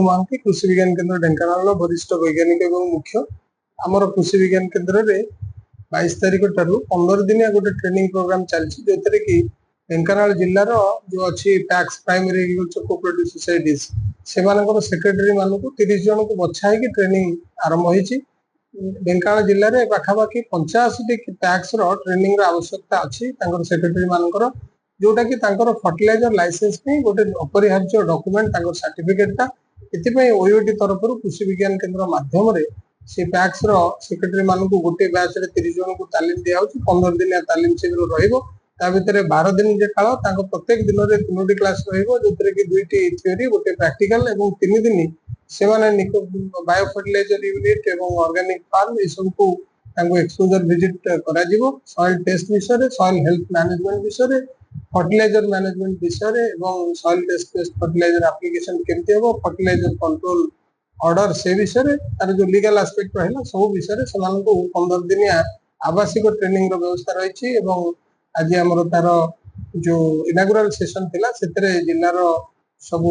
महांती कृषि विज्ञान केन्द्र ढेंकानाल वरिष्ठ वैज्ञानिक एवं मुख्य आमर कृषि विज्ञान केन्द्र रे 22 तारिख ठारू 15 दिनिया गोटे ट्रेनिंग प्रोग्राम चलछि जोतरे कि ढेंकानाल जिल्लार जो अच्छी PACS primary agriculture cooperative societies से मानकर सेक्रेटरी मानक 30 जन को बछाई कि ट्रेनिंग आरंभ होईछि। ढेंकानाल जिल्ला रे पाखापाखि 85 पैक्स रो ट्रेनिंग रो आवश्यकता अछि तांकर सेक्रेटरी मानकर जोटा कि तांकर फर्टिलाइजर लाइसेंस पे गोटे अपरिहार्य डॉक्यूमेंट तांकर सर्टिफिकेट ता एथिपाई ओयोटी तरफ कृषि विज्ञान केन्द्र माध्यम से पैक्स रो सेक्रेटरी मानक गोटे बैच रे 30 जन को तालीम दिया होछि। 15 दिन तालीम शिविर रहिबो ता भितरे 12 दिन जे काल तांको प्रत्येक दिन रे 3टी क्लास रहिबो जोतरे कि 2टी थ्योरी गोटे प्रैक्टिकल एवं 3 दिन से माने बायो फर्टिलाइजर यूनिट एवं ऑर्गेनिक फार्म ए सब को तांको एक्सपोजर विजिट करा जिवो। सॉइल टेस्ट विषय रे सॉइल हेल्थ मैनेजमेंट विषय रे फर्टिलाइजर मैनेजमेंट विषय एवं सॉइल टेस्ट फर्टिलाइजर एप्लिकेशन केमते हो फर्टिलाइजर कंट्रोल ऑर्डर से विषय तार जो लीगल एस्पेक्ट रहला सब विषय से 15 दिनिया आवासिक ट्रेनिंग रो व्यवस्था रही एवं आज हमर तार जो इनागुरल सेशन थिला सेतरे जिल्ला रो सब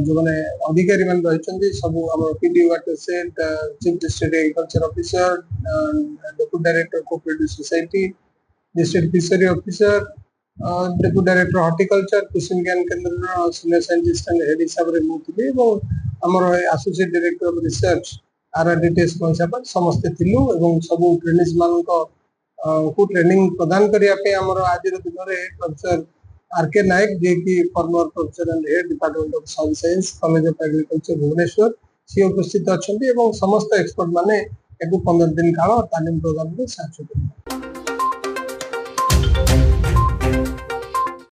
जो माने अधिकारी मान रहिचंदी सब हमर PD water set chief district agriculture officer deputy director cooperative society district fishery officer deputy director horticulture कृषि विज्ञान केन्द्र सीनियर साइंटिस्ट एंड हेड हिसाब रे मुथिले एवं हमर एसोसिएट डायरेक्टर ऑफ रिसर्च आरडीटीएस कंसापर समस्त थिलु एवं सब ट्रेनिंग्स मान को ट्रेनिंग प्रदान करिया पे हमर आज दिन रे प्रोफेसर आरके नायक जे की former professor and head department of soil science college of agriculture Bhubaneswar सी उपस्थित अछंती एवं समस्त एक्सपर्ट माने 15 दिन काल तालीम प्रोग्राम रे साथ